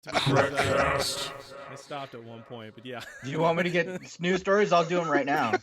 To be honest, I stopped at one point, but yeah. Do you want me to get news stories? I'll do them right now.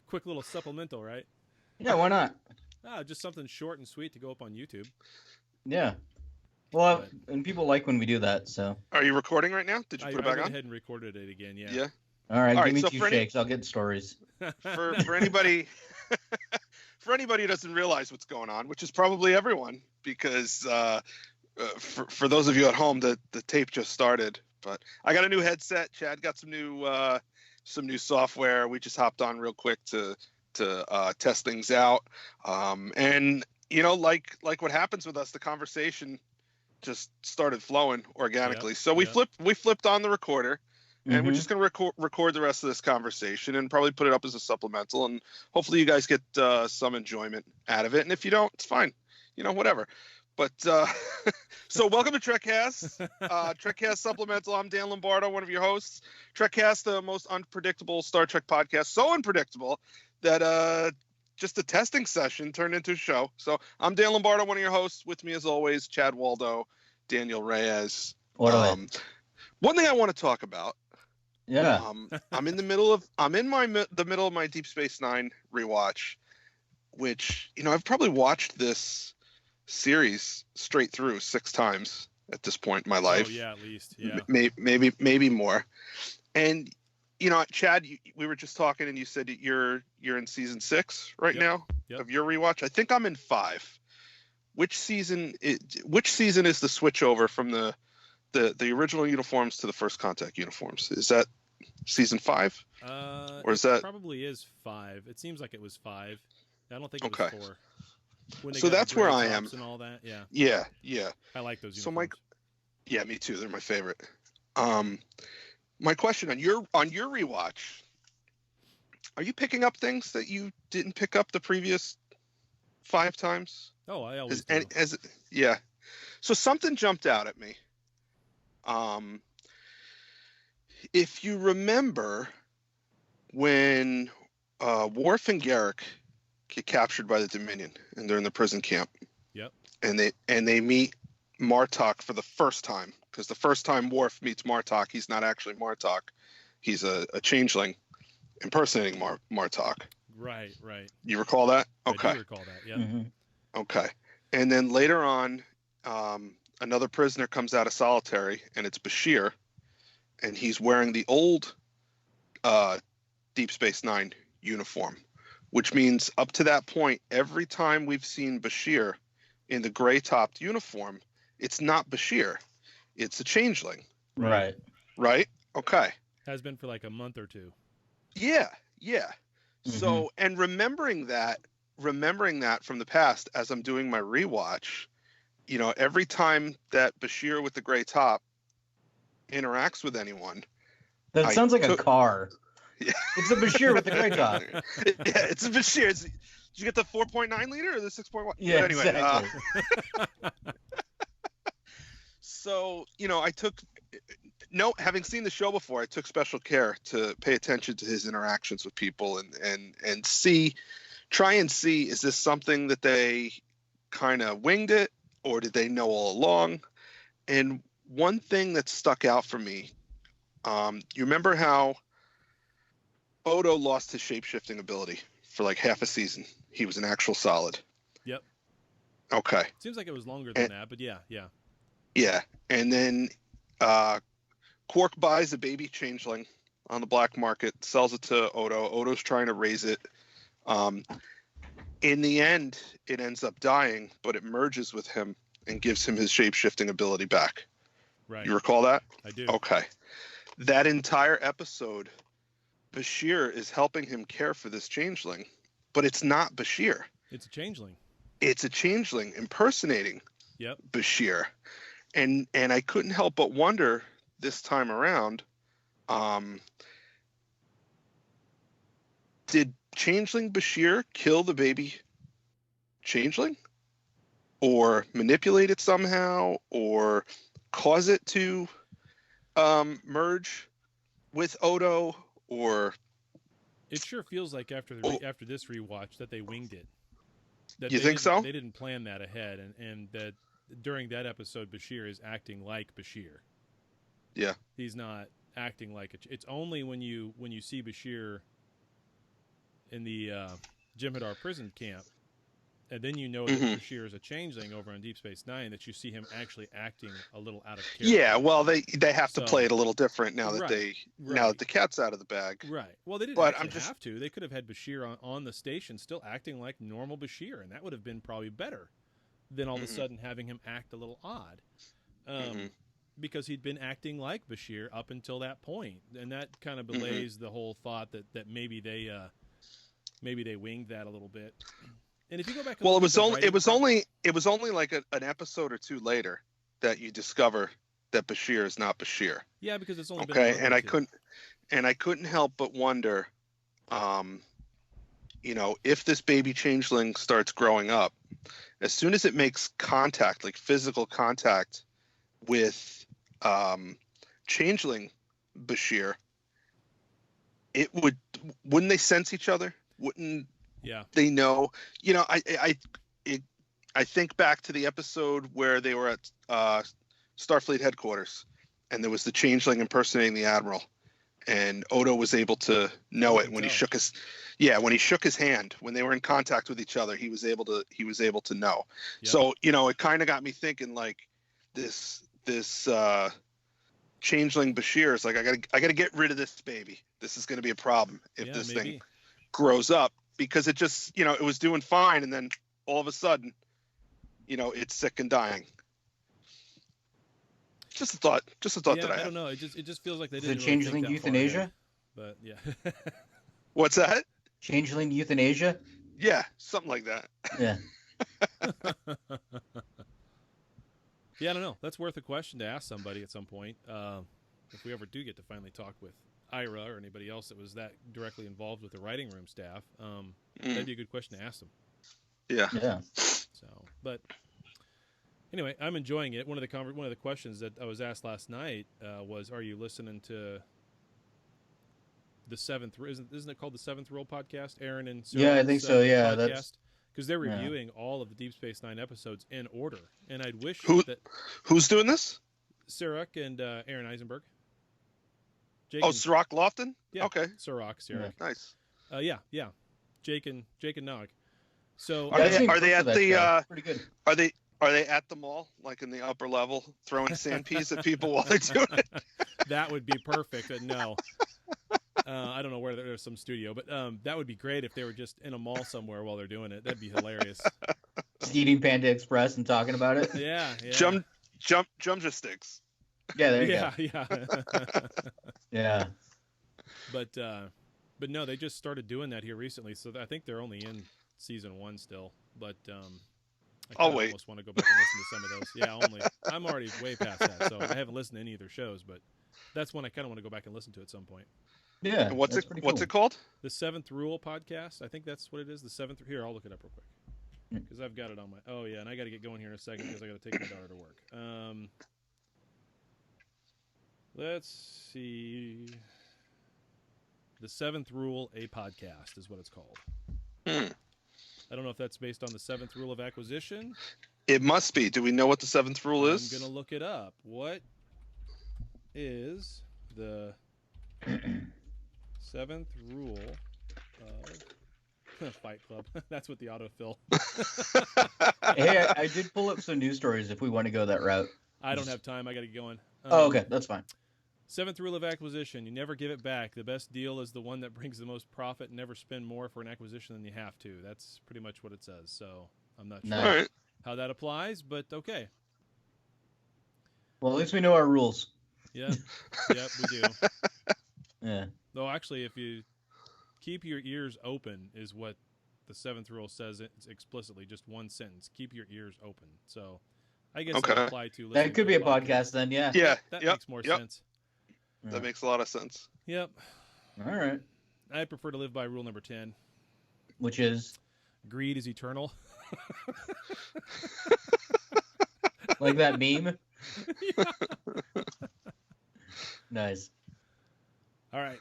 Quick little supplemental, right? Yeah, why not? Just something short and sweet to go up on YouTube. Yeah. Well, But and people like when we do that, so. Are you recording right now? Did you put it I back went on? ahead and recorded it again. Yeah. Yeah. All right, All give right, me so two for any- shakes. I'll get stories. For anybody for anybody who doesn't realize what's going on, which is probably everyone, because for those of you at home, the tape just started. But I got a new headset. Chad got some new software. We just hopped on real quick to test things out. And like what happens with us, the conversation just started flowing organically. Yep, So we yep. flipped on the recorder. And we're Mhm. just going to record the rest of this conversation and probably put it up as a supplemental. And hopefully you guys get some enjoyment out of it. And if you don't, it's fine. Whatever. But so welcome to TrekCast, TrekCast Supplemental. I'm Dan Lombardo, one of your hosts. TrekCast, the most unpredictable Star Trek podcast. So unpredictable that just a testing session turned into a show. So I'm Dan Lombardo, one of your hosts. With me, as always, Chad Waldo, Daniel Reyes. What One thing I want to talk about. Yeah. I'm in the middle of my Deep Space Nine rewatch, which I've probably watched this series straight through 6 times at this point in my life. Oh yeah, at least. Yeah. Maybe more. And Chad, we were just talking, and you said that you're in season 6 right Yep. now Yep. of your rewatch. I think I'm in 5. Which season is the switch over from the original uniforms to the First Contact uniforms? Is that season 5? Or is it that probably is 5? It seems like it was 5. I don't think it Okay. was 4. When they So got the that's where gray I am. tops and all that. Yeah. Yeah. I like those So uniforms. Yeah, me too. They're my favorite. My question on your rewatch: are you picking up things that you didn't pick up the previous 5 times? Oh, I always do. Yeah. So something jumped out at me. If you remember when Worf and Garrick get captured by the Dominion and they're in the prison camp. Yep. And they meet Martok for the first time, because the first time Worf meets Martok, he's not actually Martok. He's a changeling impersonating Martok. Right. You recall that? Okay. I do recall that. Yeah. Mm-hmm. Okay. And then later on, another prisoner comes out of solitary, and it's Bashir, and he's wearing the old Deep Space Nine uniform, which means up to that point, every time we've seen Bashir in the gray-topped uniform, it's not Bashir. It's a changeling. Right. Right? Okay. Has been for like a month or 2. Yeah. Mm-hmm. So, and remembering that from the past as I'm doing my rewatch, every time that Bashir with the gray top interacts with anyone. That sounds like a car. Yeah. It's a Bashir with the gray top. Yeah, it's a Bashir. Did you get the 4.9 liter or the 6.1? Yeah, But anyway, exactly. So, having seen the show before, I took special care to pay attention to his interactions with people and try and see, is this something that they kind of winged it, or did they know all along? And one thing that stuck out for me, you remember how Odo lost his shape-shifting ability for like half a season? He was an actual solid. Yep. Okay. Seems like it was longer than that, but yeah. Yeah. And then Quark buys a baby changeling on the black market, sells it to Odo. Odo's trying to raise it. In the end, it ends up dying, but it merges with him and gives him his shape-shifting ability back. Right. You recall that? I do. Okay. That entire episode, Bashir is helping him care for this changeling, but it's not Bashir. It's a changeling. It's a changeling impersonating Yep. Bashir. And I couldn't help but wonder this time around, did changeling Bashir kill the baby changeling, or manipulate it somehow, or cause it to merge with Odo, or It sure feels like after after this rewatch that they winged it. That you think so? They didn't plan that ahead, and that during that episode, Bashir is acting like Bashir. Yeah. He's not acting like it's only when you see Bashir in the Jem'Hadar prison camp, and then you know that Bashir is a changeling over on Deep Space Nine, that you see him actually acting a little out of character. Yeah, well, they have to play it a little different now that now that the cat's out of the bag. Right. Well, they didn't have to. They could have had Bashir on the station still acting like normal Bashir, and that would have been probably better than all of a sudden having him act a little odd. Because he'd been acting like Bashir up until that point, and that kind of belays the whole thought that maybe they winged that a little bit. And if you go back, well, it was only like an episode or two later that you discover that Bashir is not Bashir. Yeah, because it's only okay, and I couldn't help but wonder, if this baby changeling starts growing up, as soon as it makes contact, like physical contact, with changeling Bashir, wouldn't they sense each other? Wouldn't they know? I think back to the episode where they were at Starfleet headquarters, and there was the changeling impersonating the admiral, and Odo was able to know it when he shook his hand, when they were in contact with each other. He was able to know. Yep. So it kind of got me thinking, like, this changeling Bashir is like, I gotta get rid of this baby. This is going to be a problem if this thing grows up, because it just it was doing fine, and then all of a sudden it's sick and dying. Just a thought that I had. don't know. It just feels like they didn't. Is it changeling euthanasia? But yeah. What's that? Changeling euthanasia? Yeah, something like that. Yeah. Yeah, I don't know. That's worth a question to ask somebody at some point. If we ever do get to finally talk with Ira or anybody else that was that directly involved with the writing room staff, that'd be a good question to ask them. Yeah. So, but anyway, I'm enjoying it. One of the questions that I was asked last night was, "Are you listening to the seventh? Isn't it called the Seventh Rule podcast?" Aaron and Sarah, I think so. Yeah, that's because they're reviewing all of the Deep Space Nine episodes in order, and I'd wish who's doing this? Sirach and Aaron Eisenberg. Sirach Lofton. Yeah. Okay. Sirach. Yeah. Nice. Yeah. Jake and Nog. So are they at the? Pretty good. Are they at the mall, like in the upper level, throwing sand peas at people while they're doing it? That would be perfect. No. I don't know where there's some studio, but that would be great if they were just in a mall somewhere while they're doing it. That'd be hilarious. Just eating Panda Express and talking about it. Yeah. Jumja sticks. Yeah, there you go. Yeah. Yeah. But no, they just started doing that here recently, so I think they're only in season 1 still. But I almost want to go back and listen to some of those. Yeah, only I'm already way past that, so I haven't listened to any of their shows, but that's one I kind of want to go back and listen to at some point. Yeah. And what's it called? The Seventh Rule podcast. I think that's what it is. The Seventh. Here, I'll look it up real quick because I've got it on my. Oh yeah, and I got to get going here in a second because I got to take my daughter to work. Let's see. The Seventh Rule, a podcast, is what it's called. I don't know if that's based on the Seventh Rule of Acquisition. It must be. Do we know what the Seventh Rule is? I'm going to look it up. What is the Seventh Rule of Fight Club? That's what the autofill. Hey, I did pull up some news stories if we want to go that route. I don't have time. I got to get going. Okay. That's fine. Seventh Rule of Acquisition. You never give it back. The best deal is the one that brings the most profit. Never spend more for an acquisition than you have to. That's pretty much what it says. So I'm not sure how that applies, but okay. Well, at least we know our rules. Yep, we do. Yeah. Though actually, if you keep your ears open is what the Seventh Rule says explicitly. Just one sentence. Keep your ears open. So I guess that apply to listening. That could be a podcast then, yeah. Yeah. That makes more sense. That makes a lot of sense. Yep. All right. I prefer to live by rule number 10. Which is? Greed is eternal. Like that meme? Nice. All right.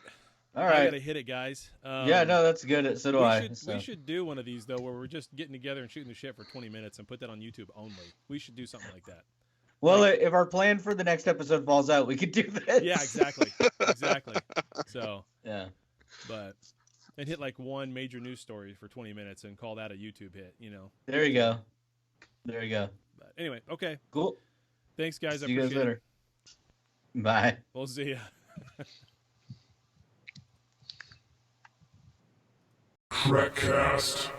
All I right. gotta hit it, guys. Yeah, no, that's good. So do I. We should do one of these though, where we're just getting together and shooting the shit for 20 minutes and put that on YouTube only. We should do something like that. Well, if our plan for the next episode falls out, we could do this. Yeah, exactly. So yeah, and hit like one major news story for 20 minutes and call that a YouTube hit. There you go. But anyway, okay. Cool. Thanks, guys. See you guys later. Bye. We'll see ya. Trekcast.